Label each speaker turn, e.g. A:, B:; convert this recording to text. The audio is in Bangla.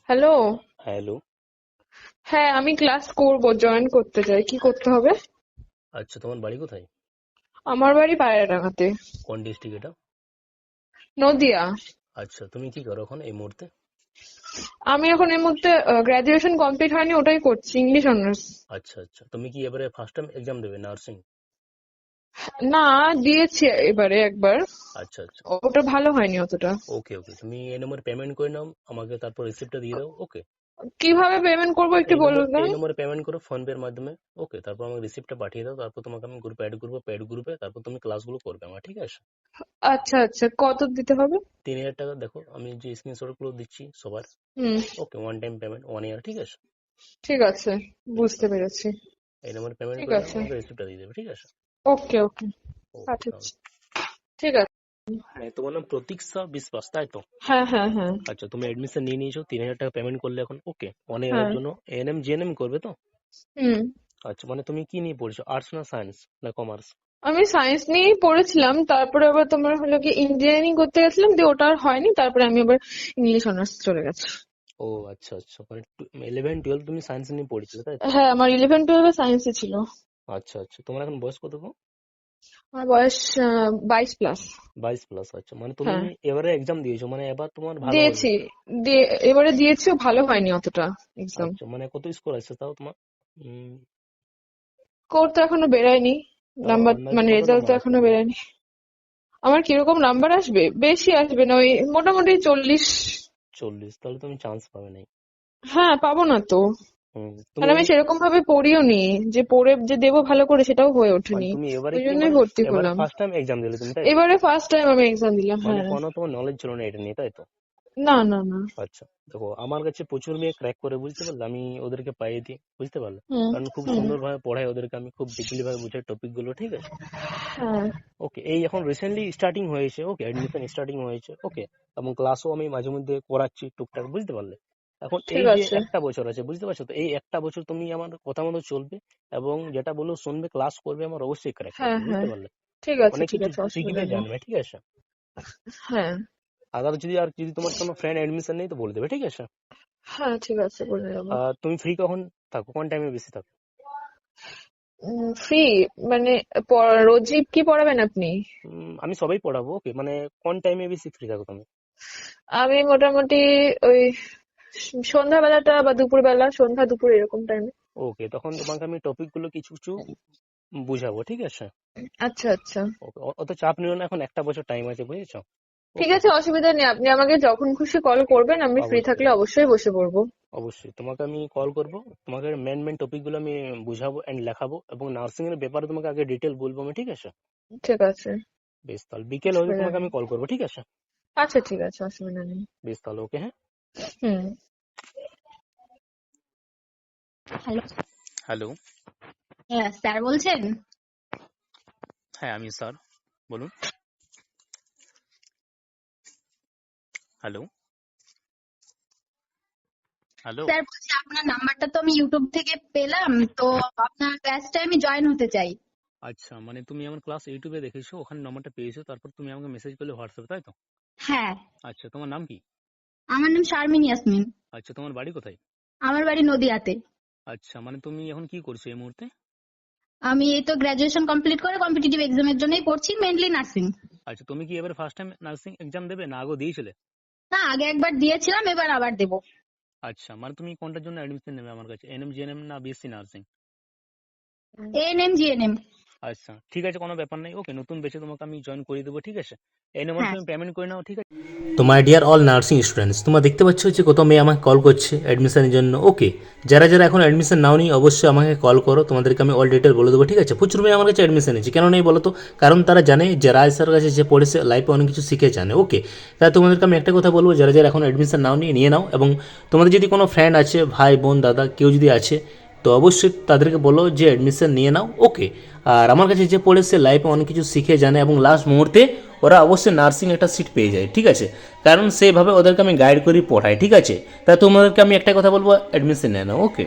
A: হ্যালো।
B: হ্যালো।
A: হ্যাঁ, আমি ক্লাস করব, জয়েন করতে চাই, কি করতে হবে?
B: আচ্ছা, তোমার বাড়ি কোথায়?
A: আমার বাড়ি পায়রাডাঙ্গাতে।
B: কোন ডিস্ট্রিক্ট এটা?
A: নদিয়া।
B: আচ্ছা, তুমি কি করো এখন এই মুহূর্তে?
A: আমি এখন এর মধ্যে গ্রাজুয়েশন কমপ্লিট হয়নি, ওটাই করছি, ইংলিশ অনার্স।
B: আচ্ছা আচ্ছা, তুমি কি এবারে ফার্স্ট টাইম এক্সাম দেবে নার্সিং?
A: না, দিয়েছি এবারে একবার।
B: আচ্ছা আচ্ছা।
A: ওটা ভালো হয়নি অতটা।
B: ওকে ওকে, তুমি এই নম্বরে পেমেন্ট করে নাও, আমাকে তারপর রিসিপ্টটা দিয়ে দাও। ওকে,
A: কিভাবে পেমেন্ট করবো একটু
B: এই
A: বলবেন?
B: নম্বরে পেমেন্ট করো ফোন পের মাধ্যমে। ওকে, তারপর আমাকে রিসিপ্টটা পাঠিয়ে দাও, তারপর তোমাকে আমি গ্রুপে অ্যাড করবো, পেড গ্রুপে। তারপর তুমি ক্লাসগুলো করবে আমার, ঠিক আছে?
A: আচ্ছা আচ্ছা, কত দিতে হবে?
B: 3,000 টাকা। দেখো আমি যে স্ক্রিনশট গুলো দিচ্ছি সবার।
A: হুম।
B: ওকে, ওয়ান টাইম পেমেন্ট 1 ইয়ার, ঠিক আছে?
A: ঠিক আছে,
B: বেশ,
A: বুঝতে
B: তাহলে
A: পেরেছি।
B: এই নম্বরে পেমেন্ট
A: ঠিক
B: করে দাও,
A: আছে।
B: আমাকে রিসিপ্টটা দিয়ে দেবে, ঠিক আছে?
A: ওকে ওকে,
B: ওকে, তাহলে
A: পাঠাচ্ছি। ঠিক আছে।
B: হ্যাঁ, তোমার নাম প্রতীক্ষা বিশ্বাস, তাই তো?
A: হ্যাঁ হ্যাঁ হ্যাঁ।
B: আচ্ছা, তুমি এডমিশন নিয়ে নিয়েছো, 3,000 টাকা পেমেন্ট করলে এখন। ওকে, 1 ইয়ারের
A: হ্যাঁ।
B: জন্য এএনএম জিএনএম করবে তো?
A: হুম।
B: আচ্ছা, মানে তুমি কি নিয়ে পড়ছো, আর্টস না সায়েন্স না কমার্স?
A: আমি সায়েন্স নিয়েই পড়েছিলাম, তারপরে আবার তোমার হলো কি ইঞ্জিনিয়ারিং করতে গেছিলাম, দিয়ে ওটা আর হয়নি, তারপরে আমি আবার ইংলিশ অনার্স চলে গেছি।
B: ও আচ্ছা আচ্ছা, মানে 11-12 তুমি সায়েন্স নিয়ে পড়েছিলে, তাই তো?
A: হ্যাঁ, আমার 11-12 সায়েন্সে ছিল।
B: আচ্ছা আচ্ছা, তোমার এখন বয়স কত গো?
A: আমার বয়স 22+।
B: 22+। আচ্ছা, মানে তুমি
A: হ্যাঁ,
B: এবারে এক্সাম দিয়েছো, মানে এবার তোমার ভালো হবে।
A: দিয়েছি। এবারে দিয়েছিও, ভালো হয়নি অতটা এক্সাম।
B: আচ্ছা, মানে কত স্কোর আছে তাও তোমার? উম,
A: স্কোর তো এখনো বেরোয়নি,
B: তাও
A: নাম্বার
B: আন্দাজে
A: মানে
B: কত
A: রেজাল্ট
B: নাম্বার
A: তো
B: আসবে
A: এখনো
B: তোমার?
A: বেরোয়নি। আমার কিরকম নাম্বার আসবে? বেশি আসবে না, ওই মোটামুটি 40।
B: 40? তাহলে তুমি চান্স পাবে নাই।
A: হ্যাঁ, পাবো না তো।
B: তুমি
A: আর আমি সেরকম ভাবে পড়িও নি, যে পড়ে যে দেবো ভালো করে সেটাও হয়ে
B: মানে
A: ওঠেনি।
B: তুমি এবারে
A: ওই
B: কি,
A: জন্যই
B: মানে
A: ভর্তি
B: এবারে
A: করলাম।
B: ফার্স্ট টাইম এক্সাম দিলে তুমি, তাই তো?
A: এবারে ফার্স্ট টাইম আমি এক্সাম দিলাম,
B: মানে
A: হ্যাঁ।
B: কোনো তোমার নলেজ ছিল না এটা নিয়ে, তাই তো?
A: না না না।
B: আচ্ছা, দেখো আমার কাছে প্রচুর মেয়ে ক্র্যাক করে, বুঝতে পারলে? আমি ওদেরকে পাইয়ে দিই, বুঝতে পারলে?
A: হুম
B: কারণ খুব
A: হুম।
B: সুন্দর ভাবে পড়াই ওদেরকে, আমি খুব ডিপলি ভাবে বুঝাই টপিক গুলো, ঠিক আছে?
A: হ্যাঁ।
B: ওকে, এই এখন রিসেন্টলি স্টার্টিং হয়েছে, ওকে, অ্যাডমিশন স্টার্টিং হয়েছে। ওকে, এবং ক্লাসও আমি মাঝে মধ্যে করাচ্ছি টুকটাক, বুঝতে পারলে? এখন
A: ঠিক
B: এই যে
A: আছে।
B: একটা বছর আছে, বুঝতে পারছো তো? এই একটা বছর তুমি আমার কথা মতো চলবে, এবং যেটা বলবো শুনবে, ক্লাস করবে, আমার অবশ্যই ক্র্যাক
A: হ্যাঁ
B: করবে, বুঝতে
A: হ্যাঁ।
B: পারলে?
A: ঠিক আছে
B: অনেক
A: ঠিক
B: কিছু
A: আছে, অসুবিধা
B: শিখবে,
A: নেই।
B: জানবে, ঠিক আছে?
A: হ্যাঁ।
B: আর যদি তোমার কোনো ফ্রেন্ড এডমিশন নেই তো বলে দেবে, ঠিক আছে?
A: হ্যাঁ ঠিক আছে, বলে যাবো।
B: তুমি ফ্রি কখন থাকো, কোন টাইমে বেশি থাকো?
A: ফ্রি মানে রোজই কি পড়াবেন আপনি?
B: আমি সবাই পড়াবো। ওকে, মানে কোন টাইমে বেশি ফ্রি থাকো তুমি?
A: আমি মোটামুটি ওই সন্ধ্যাবেলাটা বা দুপুর বেলা, সন্ধ্যা দুপুর এরকম টাইমে।
B: ওকে, তখন তোমাকে আমি টপিক গুলো কিছু কিছু বুঝাবো, ঠিক আছে?
A: আচ্ছা আচ্ছা।
B: ওকে, অত চাপ নিও না, এখন একটা বছর টাইম আছে, বুঝেছো?
A: ঠিক
B: ওকে,
A: আছে, অসুবিধা নেই, আপনি আমাকে যখন খুশি কল করবেন, আমি ফ্রি
B: অবশ্যই
A: থাকলে অবশ্যই বসে পড়বো।
B: অবশ্যই তোমাকে আমি কল করব, তোমাকে মেন মেন টপিক গুলো আমি বুঝাবো এন্ড লেখাবো, এবং নার্সিং এর ব্যাপারে তোমাকে আগে ডিটেল বলবো আমি, ঠিক আছে?
A: ঠিক আছে,
B: বেশ, তাহলে বিকেল হলে
A: অসুবিধা
B: তোমাকে
A: নেই।
B: আমি কল করবো, ঠিক আছে?
A: আচ্ছা ঠিক আছে, অসুবিধা নেই।
B: বেশ, তাহলে ওকে, হ্যাঁ।
A: হুম।
C: হ্যালো।
B: হ্যালো।
C: হ্যাঁ স্যার বলছেন?
B: হ্যাঁ, আমি স্যার, বলুন। হ্যালো। হ্যালো।
C: স্যার বলছি আপনার নাম্বারটা তো আমি ইউটিউব থেকে পেলাম, তো আপনার ক্লাসটা আমি জয়েন হতে চাই।
B: আচ্ছা, মানে তুমি আমার ক্লাস ইউটিউবে দেখেছো, ওখানে নাম্বারটা পেয়েছো, তারপর তুমি আমাকে মেসেজ করলে হোয়াটসঅ্যাপে, তাই তো?
C: হ্যাঁ।
B: আচ্ছা, তোমার নাম কি?
C: আমার নাম শারমিন ইয়াসমিন।
B: আচ্ছা, তোমার বাড়ি কোথায়?
C: আমার বাড়ি নদিয়াতে।
B: আচ্ছা, মানে তুমি এখন কি করছো এই মুহূর্তে?
C: আমি এই তো গ্রাজুয়েশন কমপ্লিট করে কম্পিটিটিভ এক্সামের জন্যই পড়ছি, মেইনলি নার্সিং।
B: আচ্ছা, তুমি কি এবার ফার্স্ট টাইম নার্সিং এক্সাম দেবে, না আগে দিয়েছিলে?
C: না, আগে একবার দিয়েছিলাম, এবার আবার দেবো।
B: আচ্ছা, মানে তুমি কোনটার জন্য অ্যাডমিশন নেবে আমার কাছে, এনএম জিএনএম না বিএসসি নার্সিং?
C: ANM GNM.
B: আচ্ছা, ঠিক আছে, কোনো ব্যাপার নাই। ওকে, নতুন বেছে তোমাকে আমি জয়েন করে দেবো, ঠিক আছে? এই নাম্বার
C: হ্যাঁ।
B: তুমি পেমেন্ট করে নাও, ঠিক আছে? তো my dear all nursing students, তোমরা দেখতে পাচ্ছ যে কত মেয়ে আমাকে কল করছে অ্যাডমিশনের জন্য। ওকে, যারা যারা এখন অ্যাডমিশন নাওনি অবশ্যই আমাকে কল করো, তোমাদেরকে আমি অল ডিটেল বলে দেবো, ঠিক আছে? প্রচুর মেয়ে আমার কাছে অ্যাডমিশন নিয়েছে, কেন নেই বলো তো? কারণ তারা জানে যে রাজ স্যার কাছে যে পড়েছে লাইফে অনেক কিছু শিখে জানে। ওকে, তাই তোমাদেরকে আমি একটা কথা বলবো, যারা যারা এখন অ্যাডমিশন নাওনি নিয়ে নাও, এবং তোমাদের যদি কোনো ফ্রেন্ড আছে, ভাই বোন দাদা কেউ যদি আছে, তো অবশ্যই তাদেরকে বলো যে অ্যাডমিশন নিয়ে নাও। ওকে, আর আমার কাছে যে পড়েছে লাইফে অনেক কিছু শিখে জানে, এবং লাস্ট মুহূর্তে ওরা অবশ্যই নার্সিং একটা সিট পেয়ে যায়, ঠিক আছে? কারণ সেইভাবে ওদেরকে আমি গাইড করি, পড়াই, ঠিক আছে? তা তোমাদেরকে আমি একটা কথা বলবো, অ্যাডমিশন নিয়ে নাও। ওকে।